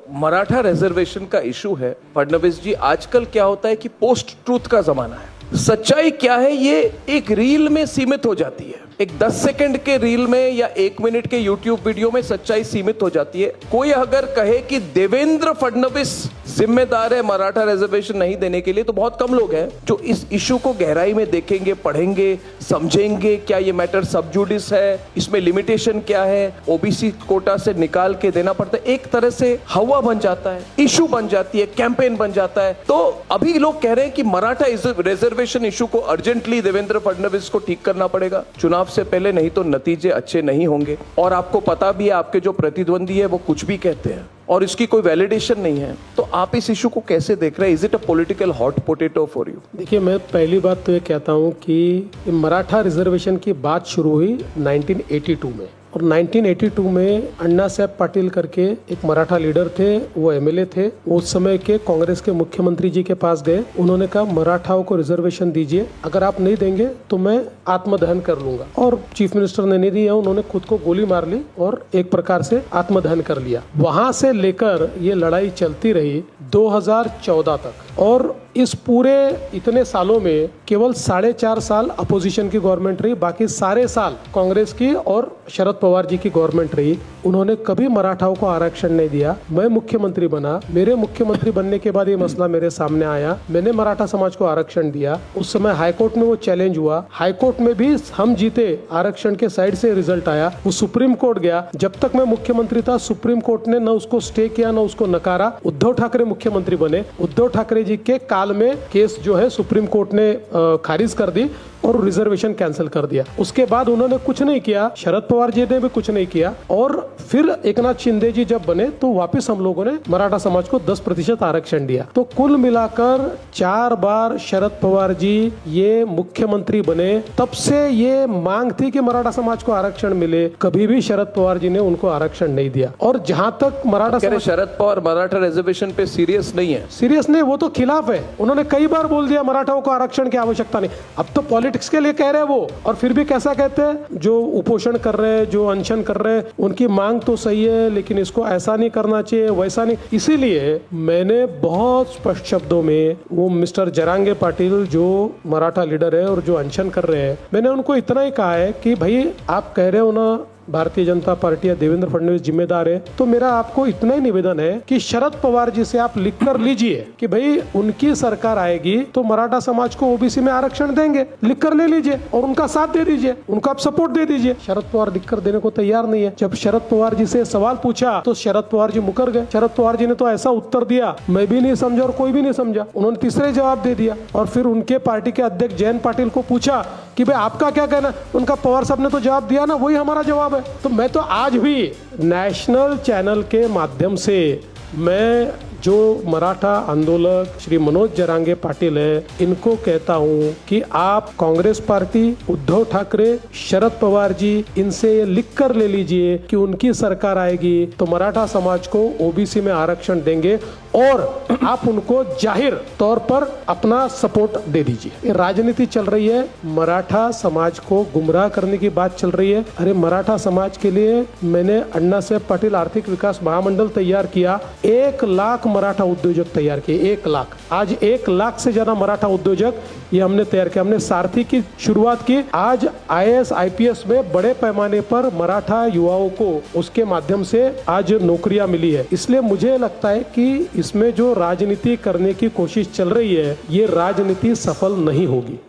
Maratha reservation का issue है फडणवीस जी, आजकल क्या होता है कि पोस्ट ट्रूथ का जमाना है। सच्चाई क्या है ये एक रील में सीमित हो जाती है, एक 10 सेकंड के रील में या 1 मिनट के यूट्यूब वीडियो में सच्चाई सीमित हो जाती है। कोई अगर कहे कि देवेंद्र फडणवीस जिम्मेदार है मराठा रिजर्वेशन नहीं देने के लिए, तो बहुत कम लोग हैं जो इस इशू को गहराई में देखेंगे, पढ़ेंगे, समझेंगे। क्या ये मैटर सब जुडिस है, इसमें लिमिटेशन क्या है, ओबीसी कोटा से निकाल के देना पड़ता है। एक तरह से हवा बन जाता है, इशू बन जाती है, कैंपेन बन जाता है। तो अभी लोग कह रहे हैं कि मराठा रिजर्वेशन इशू को अर्जेंटली देवेंद्र फडणवीस को ठीक करना पड़ेगा चुनाव से पहले, नहीं तो नतीजे अच्छे नहीं होंगे। और आपको पता भी है आपके जो प्रतिद्वंदी है वो कुछ भी कहते हैं और इसकी कोई वैलिडेशन नहीं है। तो आप इस इशू को कैसे देख रहे हैं? Is it a political hot potato for you? देखिए, मैं पहली बात तो ये कहता हूँ कि मराठा रिजर्वेशन की बात शुरू हुई 1982 में, और 1982 में अन्ना साहब पाटिल करके एक मराठा लीडर थे, वो एमएलए थे। उस समय के कांग्रेस के मुख्यमंत्री जी के पास गए, उन्होंने कहा मराठाओं को रिजर्वेशन दीजिए, अगर आप नहीं देंगे तो मैं आत्मदहन कर लूंगा। और चीफ मिनिस्टर ने नहीं दिया, उन्होंने खुद को गोली मार ली और एक प्रकार से आत्मदहन कर लिया। वहां से लेकर ये लड़ाई चलती रही 2014 तक, और इस पूरे इतने सालों में केवल 4.5 साल अपोजिशन की गवर्नमेंट रही, बाकी सारे साल कांग्रेस की और शरद पवार जी की गवर्नमेंट रही। उन्होंने कभी मराठाओं को आरक्षण नहीं दिया। मैं मुख्यमंत्री बना, मेरे मुख्यमंत्री बनने के बाद ये मसला मेरे सामने आया, मैंने मराठा समाज को आरक्षण दिया। उस समय हाईकोर्ट में वो चैलेंज हुआ, हाईकोर्ट में भी हम जीते, आरक्षण के साइड से रिजल्ट आया। वो सुप्रीम कोर्ट गया, जब तक मैं मुख्यमंत्री था सुप्रीम कोर्ट ने न उसको स्टे किया न उसको नकारा। उद्धव ठाकरे मुख्यमंत्री बने, उद्धव ठाकरे जी के काल में केस जो है सुप्रीम कोर्ट ने खारिज कर दी और रिजर्वेशन कैंसिल कर दिया। उसके बाद उन्होंने कुछ नहीं किया, शरद पवार जी ने भी कुछ नहीं किया, और फिर एकनाथ शिंदे जी जब बने तो वापस हम लोगों ने मराठा समाज को 10% आरक्षण दिया। तो कुल मिलाकर 4 बार शरद पवार जी ये मुख्यमंत्री बने, तब से ये मांग थी कि मराठा समाज को आरक्षण मिले। कभी भी शरद पवार जी ने उनको आरक्षण नहीं दिया। और जहां तक मराठा समाज, शरद पवार मराठा रिजर्वेशन पे सीरियस नहीं है, सीरियस नहीं, वो तो खिलाफ है। उन्होंने कई बार बोल दिया मराठाओं को आरक्षण की आवश्यकता नहीं। अब तो पॉलिटिक्स के लिए कह रहे हैं वो, और फिर भी कैसा कहते हैं, जो उपोषण कर रहे हैं, जो अनशन कर रहे हैं, उनकी मांग तो सही है, लेकिन इसको ऐसा नहीं करना चाहिए, वैसा नहीं। इसीलिए मैंने बहुत स्पष्ट शब्दों में वो मिस्टर जरांगे पाटिल जो मराठा लीडर है और जो अनशन कर रहे हैं, मैंने उनको इतना ही कहा है कि भाई आप कह रहे हो ना भारतीय जनता पार्टी या देवेंद्र फडणवीस जिम्मेदार है, तो मेरा आपको इतना ही निवेदन है कि शरद पवार जी से आप लिख कर लीजिए कि भाई उनकी सरकार आएगी तो मराठा समाज को ओबीसी में आरक्षण देंगे, लिख कर ले लीजिए और उनका साथ दे दीजिए, उनको आप सपोर्ट दे दीजिए। शरद पवार लिख कर देने को तैयार नहीं है। जब शरद पवार जी से सवाल पूछा तो शरद पवार जी मुकर गए। शरद पवार जी ने तो ऐसा उत्तर दिया, मैं भी नहीं समझा और कोई भी नहीं समझा। उन्होंने तीसरे जवाब दे दिया, और फिर उनके पार्टी के अध्यक्ष जयंत पाटिल को पूछा कि भाई आपका क्या कहना, उनका पवार साहब ने तो जवाब दिया ना, वही हमारा जवाब है। तो मैं तो आज भी नेशनल चैनल के माध्यम से मैं जो मराठा आंदोलक श्री मनोज जरांगे पाटिल है, इनको कहता हूं कि आप कांग्रेस पार्टी, उद्धव ठाकरे, शरद पवार जी, इनसे ये लिख कर ले लीजिए कि उनकी सरकार आएगी तो मराठा समाज को ओबीसी में आरक्षण देंगे, और आप उनको जाहिर तौर पर अपना सपोर्ट दे दीजिए। ये राजनीति चल रही है, मराठा समाज को गुमराह करने की बात चल रही है। अरे मराठा समाज के लिए मैंने अन्ना साहब पाटिल आर्थिक विकास महामंडल तैयार किया, 1 लाख मराठा उद्योजक तैयार किए, 1 लाख। आज 1 लाख से ज्यादा मराठा उद्योजक ये हमने तैयार किया। हमने सारथी की शुरुआत की। आज IAS IPS में बड़े पैमाने पर मराठा युवाओं को उसके माध्यम से आज नौकरियां मिली है। इसलिए मुझे लगता है कि इसमें जो राजनीति करने की कोशिश चल रही है, ये राजनीति सफल नहीं होगी।